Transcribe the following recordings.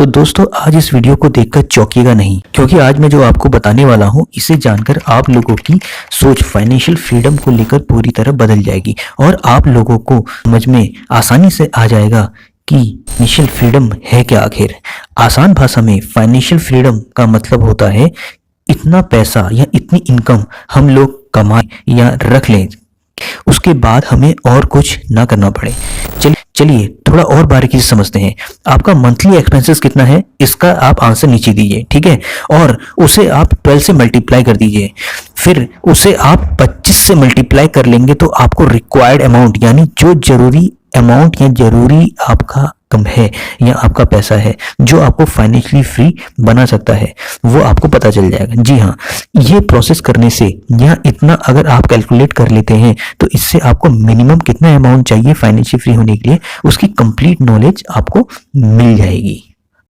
तो दोस्तों आज इस वीडियो को देखकर चौंकिएगा नहीं, क्योंकि आज मैं जो आपको बताने वाला हूँ इसे जानकर आप लोगों की सोच फाइनेंशियल फ्रीडम को लेकर पूरी तरह बदल जाएगी और आप लोगों को समझ में आसानी से आ जाएगा कि फाइनेंशियल फ्रीडम है क्या। आखिर आसान भाषा में फाइनेंशियल फ्रीडम का मतलब होता है इतना पैसा या इतनी इनकम हम लोग कमाएं या रख लें, उसके बाद हमें और कुछ ना करना पड़े। चलिए थोड़ा और बारीकी से समझते हैं। आपका मंथली एक्सपेंसेस कितना है इसका आप आंसर नीचे दीजिए, ठीक है, और उसे आप 12 से मल्टीप्लाई कर दीजिए। फिर उसे आप 25 से मल्टीप्लाई कर लेंगे तो आपको रिक्वायर्ड अमाउंट यानी जो जरूरी अमाउंट या जरूरी आपका कम है या आपका पैसा है जो आपको फाइनेंशियली फ्री बना सकता है वो आपको पता चल जाएगा। जी हाँ, ये प्रोसेस करने से या इतना अगर आप कैलकुलेट कर लेते हैं तो इससे आपको मिनिमम कितना अमाउंट चाहिए फाइनेंशियली फ्री होने के लिए उसकी कंप्लीट नॉलेज आपको मिल जाएगी।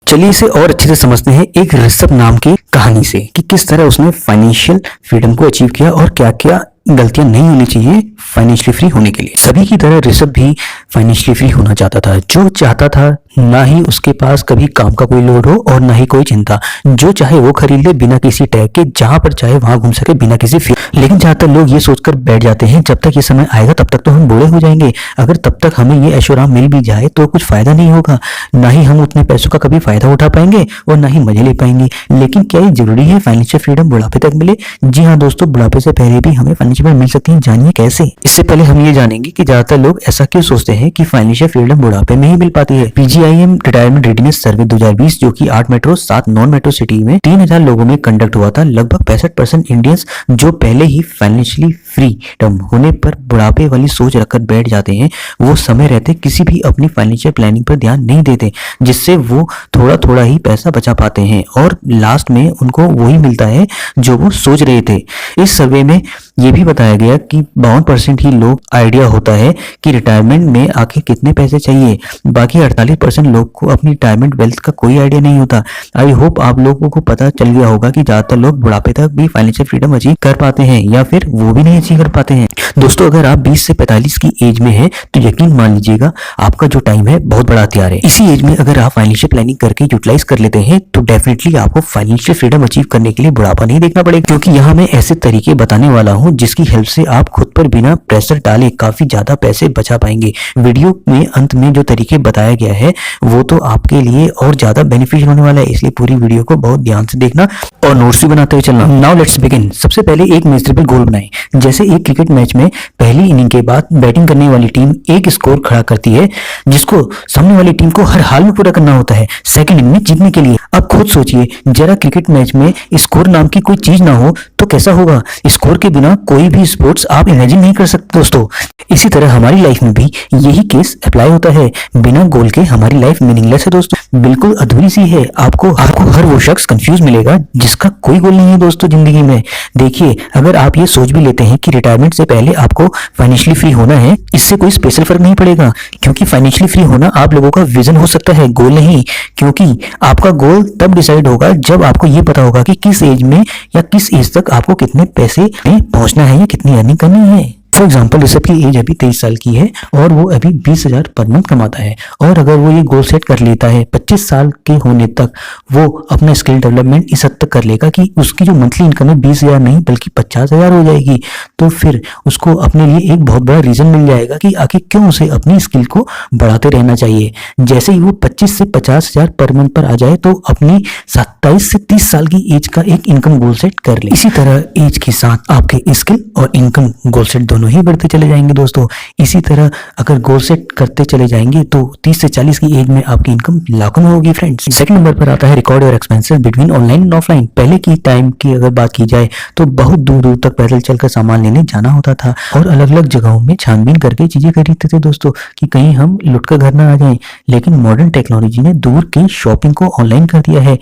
चलिए इसे और अच्छे से समझते हैं एक ऋषभ नाम की कहानी से कि किस तरह उसने फाइनेंशियल फ्रीडम को अचीव किया और क्या क्या गलतियां नहीं होनी चाहिए फाइनेंशियली फ्री होने के लिए। सभी की तरह ऋषभ भी फाइनेंशियली फ्री होना चाहता था। जो चाहता था ना ही उसके पास कभी काम का कोई लोड हो और ना ही कोई चिंता, जो चाहे वो खरीद ले बिना किसी टैग के, जहां पर चाहे वहां घूम सके बिना किसी फी। लेकिन ज्यादातर लोग ये सोचकर बैठ जाते हैं जब तक ये समय आएगा तब तक तो हम बूढ़े हो जाएंगे, अगर तब तक हमें ये ऐशोआराम मिल भी जाए तो कुछ फायदा नहीं होगा, ना ही हम उतने पैसों का कभी फायदा उठा पाएंगे और ना ही मजे ले पाएंगे। लेकिन क्या ये जरूरी है फाइनेंशियल फ्रीडम बुढ़ापे तक मिले? जी हाँ दोस्तों, बुढ़ापे से पहले भी हमें फाइनेंशियल फ्रीडम मिल सकती है। जानिए कैसे। इससे पहले हम ये जानेंगे कि ज्यादातर लोग ऐसा क्यों सोचते हैं कि फाइनेंशियल फ्रीडम बुढ़ापे में ही मिल पाती है। पीजीआईएम रिटायरमेंट रेडीनेस सर्वे 2020 जो कि 8 मेट्रो 7 नॉन मेट्रो सिटी में 3000 लोगों में कंडक्ट हुआ था, लगभग 65% इंडियंस जो पहले ही फाइनेंशियली फ्रीडम होने पर बुढ़ापे वाली सोच रखकर बैठ जाते हैं, वो समय रहते किसी भी अपनी फाइनेंशियल प्लानिंग पर ध्यान नहीं देते, जिससे वो थोड़ा थोड़ा ही पैसा बचा पाते हैं और लास्ट में उनको वही मिलता है जो वो सोच रहे थे। इस सर्वे में ये भी बताया गया कि 52% ही लोग आइडिया होता है कि रिटायरमेंट में आखिर कितने पैसे चाहिए, बाकी 48% लोग को अपनी रिटायरमेंट वेल्थ का कोई आइडिया नहीं होता। आई होप आप लोगों को पता चल गया होगा कि ज्यादातर लोग बुढ़ापे तक भी फाइनेंशियल फ्रीडम अचीव कर पाते हैं या फिर वो भी नहीं अचीव कर पाते हैं। दोस्तों अगर आप 20 से 45 की एज में हैं तो यकीन मान लीजिएगा आपका जो टाइम है बहुत बड़ा हथियार है। इसी एज में अगर आप फाइनेंशियल प्लानिंग करके यूटिलाइज कर लेते हैं तो डेफिनेटली आपको फाइनेंशियल फ्रीडम अचीव करने के लिए बुढ़ापा नहीं देखना पड़ेगा, क्योंकि यहाँ मैं ऐसे तरीके बताने वाला हूँ जिसकी हेल्प से आप खुद पर बिना प्रेशर डाले काफी ज्यादा पैसे बचा पाएंगे। वीडियो में अंत में जो तरीके बताया गया है वो तो आपके लिए और ज्यादा बेनिफिशियल होने वाला है, इसलिए पूरी वीडियो को बहुत ध्यान से देखना और नोट्स भी बनाते हुए चलना। Now let's begin. सबसे पहले एक मेजरेबल गोल बनाएं। जैसे एक क्रिकेट मैच में पहली इनिंग के बाद बैटिंग करने वाली टीम एक स्कोर खड़ा करती है जिसको सामने वाली टीम को हर हाल में पूरा करना होता है सेकंड इनिंग में जीतने के लिए। अब खुद सोचिए जरा क्रिकेट मैच में स्कोर नाम की कोई चीज ना हो तो कैसा होगा। स्कोर के बिना कोई भी स्पोर्ट्स आप इमेजिन नहीं कर सकते दोस्तों। इसी तरह हमारी लाइफ में भी यही केस अप्लाई होता है। बिना गोल के हमारी लाइफ मीनिंगलेस है दोस्तों, बिल्कुल अधूरी सी है। आपको हर वो शख्स कंफ्यूज मिलेगा जिसका कोई गोल नहीं है दोस्तों जिंदगी में। देखिए अगर आप ये सोच भी लेते हैं कि रिटायरमेंट से पहले आपको फाइनेंशियली फ्री होना है, इससे कोई स्पेशल फर्क नहीं पड़ेगा, क्योंकि फाइनेंशियली फ्री होना आप लोगों का विजन हो सकता है, गोल नहीं। क्योंकि आपका गोल तब डिसाइड होगा जब आपको ये पता होगा कि किस एज में या किस एज तक आपको कितने पैसे में पहुंचना है या कितनी अर्निंग करनी है। फॉर एग्जाम्पल ऋषभ की एज अभी 23 साल की है और वो अभी 20,000 पर मंथ कमाता है, और अगर वो ये गोल सेट कर लेता है 25 साल के होने तक वो अपना स्किल डेवलपमेंट इस हद तक कर लेगा कि उसकी जो मंथली इनकम है 20,000 नहीं बल्कि 50,000 हो जाएगी, तो फिर उसको अपने लिए एक बहुत बड़ा रीजन मिल जाएगा कि आखिर क्यों उसे अपनी स्किल को बढ़ाते रहना चाहिए। जैसे ही वो 25 से 50,000 पर मंथ पर आ जाए तो अपनी 27 से 30 साल की एज का एक इनकम गोल सेट कर ले। इसी तरह एज के साथ आपके स्किल और इनकम गोल सेट दोनों ही बढ़ते चले जाएंगे दोस्तों। इसी तरह अगर गोल सेट करते चले जाएंगे तो 30 से 40 की एज में आपकी इनकम लाखों में होगी फ्रेंड्स। सेकंड नंबर पर आता है रिकॉर्ड और expenses between online and offline. पहले की टाइम की अगर बात की जाए तो बहुत दूर दूर तक पैदल चलकर सामान लेने जाना होता था और अलग अलग जगहों में छानबीन करके चीजें खरीदते थे दोस्तों कि कहीं हम लुट कर घर ना आ जाएं। लेकिन मॉडर्न टेक्नोलॉजी ने दूर की शॉपिंग को ऑनलाइन कर दिया है।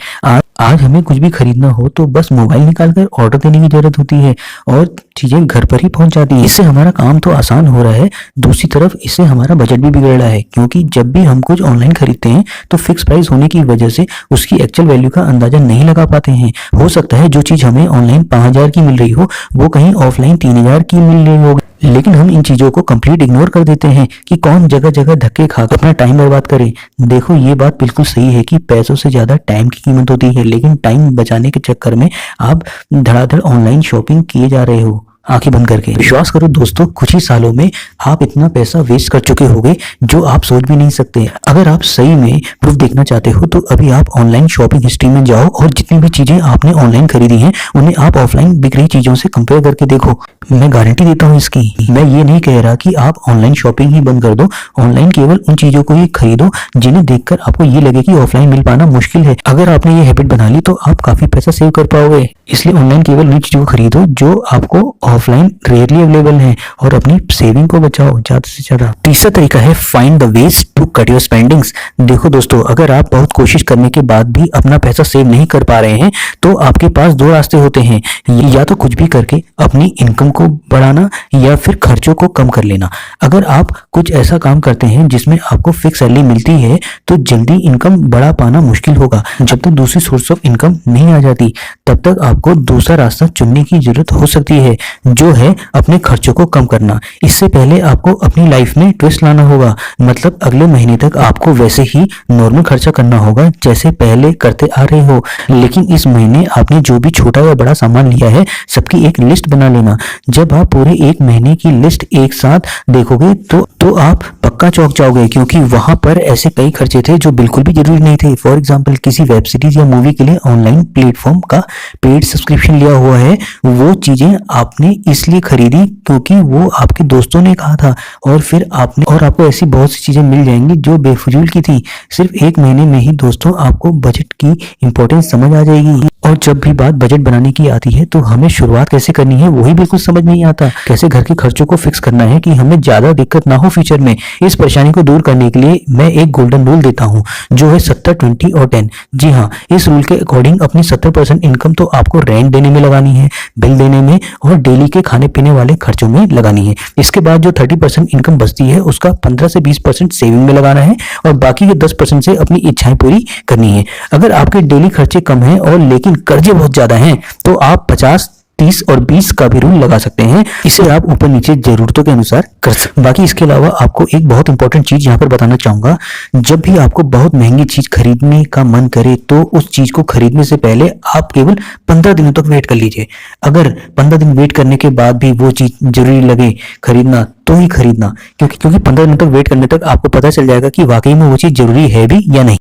आज हमें कुछ भी खरीदना हो तो बस मोबाइल निकालकर ऑर्डर देने की जरूरत होती है और चीजें घर पर ही पहुंच जाती है। इससे हमारा काम तो आसान हो रहा है, दूसरी तरफ इससे हमारा बजट भी बिगड़ रहा है, क्योंकि जब भी हम कुछ ऑनलाइन खरीदते हैं तो फिक्स प्राइस होने की वजह से उसकी एक्चुअल वैल्यू का अंदाजा नहीं लगा पाते हैं। हो सकता है जो चीज हमें ऑनलाइन 5,000 की मिल रही हो वो कहीं ऑफलाइन 3,000 की मिल रही होगी। लेकिन हम इन चीजों को कंप्लीट इग्नोर कर देते हैं कि कौन जगह जगह धक्के खाकर अपना टाइम बर्बाद करे। देखो ये बात बिल्कुल सही है कि पैसों से ज्यादा टाइम की कीमत होती है, लेकिन टाइम बचाने के चक्कर में आप धड़ाधड़ ऑनलाइन शॉपिंग किए जा रहे हो आंखें बंद करके। विश्वास करो दोस्तों, कुछ ही सालों में आप इतना पैसा वेस्ट कर चुके होगे जो आप सोच भी नहीं सकते। अगर आप सही में प्रूफ देखना चाहते हो तो अभी आप ऑनलाइन शॉपिंग हिस्ट्री में जाओ और जितनी भी चीजें आपने ऑनलाइन खरीदी हैं उन्हें आप ऑफलाइन बिक रही चीजों से कंपेयर करके देखो। मैं गारंटी देता हूँ इसकी। मैं ये नहीं कह रहा कि आप ऑनलाइन शॉपिंग ही बंद कर दो, ऑनलाइन केवल उन चीजों को ही खरीदो जिन्हें देखकर आपको ये लगे कि ऑफलाइन मिल पाना मुश्किल है। अगर आपने ये हैबिट बना ली तो आप काफी पैसा सेव कर पाओगे। इसलिए ऑनलाइन केवल उन चीजों को खरीदो जो आपको ऑफलाइन रेयरली अवेलेबल है और अपनी सेविंग को बचाओ ज्यादा से ज्यादा। तीसरा तरीका है find the ways to cut your spendings. देखो दोस्तों, अगर आप बहुत कोशिश करने के बाद भी अपना पैसा सेव नहीं कर पा रहे हैं तो आपके पास दो रास्ते होते हैं, या तो कुछ भी करके अपनी इनकम को बढ़ाना या फिर खर्चों को कम कर लेना। अगर आप कुछ ऐसा काम करते हैं जिसमें आपको फिक्स सैलरी मिलती है तो जल्दी इनकम बढ़ा पाना मुश्किल होगा। जब तक दूसरी सोर्स ऑफ इनकम नहीं आ जाती तब तक आपको दूसरा रास्ता चुनने की जरूरत हो सकती है, जो है अपने खर्चों को कम करना। इससे पहले आपको अपनी लाइफ में ट्विस्ट लाना होगा, मतलब अगले महीने तक आपको वैसे ही नॉर्मल खर्चा करना होगा जैसे पहले करते आ रहे हो, लेकिन इस महीने आपने जो भी छोटा या बड़ा सामान लिया है सबकी एक लिस्ट बना लेना। जब आप पूरे एक महीने की लिस्ट एक साथ देखोगे तो आप पक्का चौंक जाओगे, क्योंकि वहां पर ऐसे कई खर्चे थे जो बिल्कुल भी जरूरी नहीं थे। फॉर एग्जाम्पल, किसी वेब सीरीज या मूवी के लिए ऑनलाइन प्लेटफॉर्म का पेड सब्सक्रिप्शन लिया हुआ है, वो चीजें आपने इसलिए खरीदी क्योंकि वो आपके दोस्तों ने कहा था, और आपको ऐसी बहुत सी चीजें मिल जाएंगी जो बेफजूल की थी। सिर्फ एक महीने में ही दोस्तों आपको बजट की इंपॉर्टेंस समझ आ जाएगी। और जब भी बात बजट बनाने की आती है तो हमें शुरुआत कैसे करनी है वही बिल्कुल समझ नहीं आता। कैसे घर के खर्चों को फिक्स करना है कि हमें ज्यादा दिक्कत ना हो फ्यूचर में। इस परेशानी को दूर करने के लिए मैं एक गोल्डन रूल देता हूँ, जो है 70-20 और 10। जी हाँ, इस रूल के अकॉर्डिंग अपनी 70% इनकम तो आपको रेंट देने में लगानी है, बिल देने में और डेली के खाने पीने वाले खर्चों में लगानी है। इसके बाद जो 30% इनकम बचती है उसका 15 से 20% सेविंग में लगाना है और बाकी के 10% से अपनी इच्छाएं पूरी करनी है। अगर आपके डेली खर्चे कम है और लेकिन कर्जे बहुत ज्यादा हैं तो आप 50, 30 और 20 का भी रूल लगा सकते हैं। इसे आप ऊपर नीचे जरूरतों के अनुसार कर सकते हैं। बाकी इसके अलावा आपको एक बहुत इंपॉर्टेंट चीज यहाँ पर बताना चाहूंगा, जब भी आपको बहुत महंगी चीज खरीदने का मन करे तो उस चीज को खरीदने से पहले आप केवल 15 दिनों तक वेट कर लीजिए। अगर 15 दिन वेट करने के बाद भी वो चीज जरूरी लगे खरीदना तो ही खरीदना, क्योंकि 15 दिनों तक वेट करने तक आपको पता चल जाएगा कि वाकई में वो चीज जरूरी है भी या नहीं।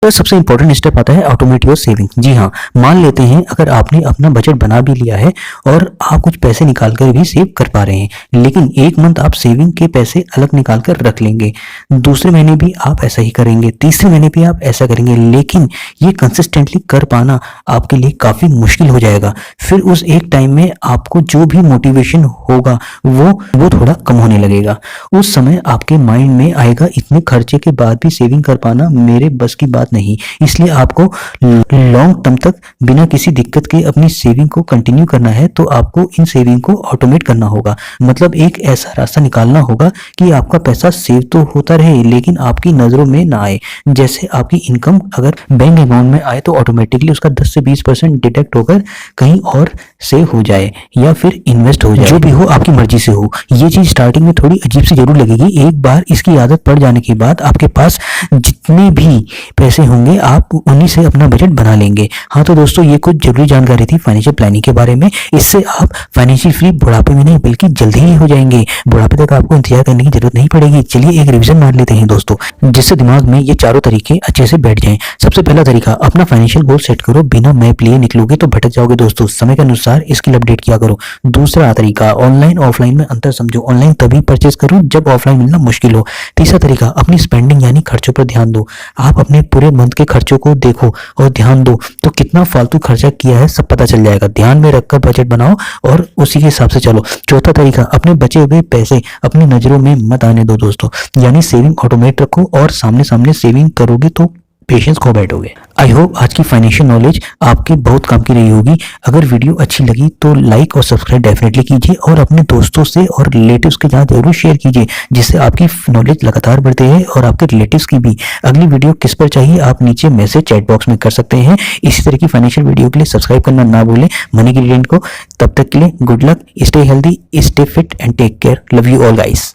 तो सबसे इंपॉर्टेंट स्टेप आता है ऑटोमेट योर सेविंग। जी हाँ, मान लेते हैं अगर आपने अपना बजट बना भी लिया है और आप कुछ पैसे निकाल कर भी सेव कर पा रहे हैं, लेकिन एक मंथ आप सेविंग के पैसे अलग निकाल कर रख लेंगे, दूसरे महीने भी आप ऐसा ही करेंगे, तीसरे महीने भी आप ऐसा करेंगे, लेकिन ये कंसिस्टेंटली कर पाना आपके लिए काफी मुश्किल हो जाएगा। फिर उस एक टाइम में आपको जो भी मोटिवेशन होगा वो थोड़ा कम होने लगेगा। उस समय आपके माइंड में आएगा इतने खर्चे के बाद भी सेविंग कर पाना मेरे बस की बात नहीं। इसलिए आपको लॉन्ग टर्म तक बिना किसी दिक्कत के अपनी सेविंग को कंटिन्यू करना है तो आपको इन सेविंग को ऑटोमेट करना होगा। मतलब एक ऐसा रास्ता निकालना होगा कि आपका पैसा सेव तो होता रहे लेकिन आपकी नजरों में ना आए। जैसे आपकी इनकम अगर बैंक अकाउंट में आए तो ऑटोमेटिकली उसका 10 से 20% डिटेक्ट होकर कहीं और सेव हो जाए या फिर इन्वेस्ट हो जाए, जो भी हो आपकी मर्जी से हो। ये चीज स्टार्टिंग में थोड़ी अजीब सी जरूर लगेगी, एक बार इसकी आदत पड़ जाने के बाद आपके पास जितने भी पैसे होंगे आप उन्हीं से अपना बजट बना लेंगे। हाँ तो दोस्तों, ये कुछ जरूरी जानकारी थी फाइनेंशियल प्लानिंग के बारे में। इससे आप फाइनेंशियल फ्री बुढ़ापे में नहीं बल्कि जल्दी ही हो जाएंगे। बुढ़ापे तक आपको इंतजार करने की जरूरत नहीं पड़ेगी। चलिए एक रिवीजन मार लेते हैं दोस्तों, जिससे दिमाग में ये चारों तरीके अच्छे से बैठ जाएं। सबसे पहला तरीका, अपना फाइनेंशियल गोल सेट करो। बिना मैप लिए निकलोगे तो भटक जाओगे दोस्तों, समय के अनुसार स्किल अपडेट किया करो। दूसरा तरीका, ऑनलाइन ऑफलाइन में अंतर समझो। ऑनलाइन तभी परचेज करो जब ऑफलाइन मिलना मुश्किल हो। तीसरा तरीका, अपनी स्पेंडिंग यानी खर्चों पर ध्यान दो। आप अपने पूरे मंथ के खर्चों को देखो और ध्यान दो तो कितना फालतू खर्चा किया है सब पता चल जाएगा। ध्यान में रखकर बजट बनाओ और उसी के हिसाब से चलो। चौथा तरीका, अपने बचे हुए पैसे अपनी नजरों में मत आने दो दोस्तों, यानी सेविंग ऑटोमेट रखो और सामने सामने सेविंग करोगे तो पेशेंस खो बैठोगे। आई होप आज की फाइनेंशियल नॉलेज आपके बहुत काम की रही होगी। अगर वीडियो अच्छी लगी तो लाइक और सब्सक्राइब डेफिनेटली कीजिए और अपने दोस्तों से और रिलेटिव्स के साथ जरूर शेयर कीजिए, जिससे आपकी नॉलेज लगातार बढ़ते है और आपके रिलेटिव्स की भी। अगली वीडियो किस पर चाहिए आप नीचे मैसेज चैट बॉक्स में कर सकते हैं। इसी तरह की फाइनेंशियल वीडियो के लिए सब्सक्राइब करना ना भूलें मनी ग्रेडियंट को। तब तक के लिए good luck, stay healthy, stay fit and take care. Love you all guys.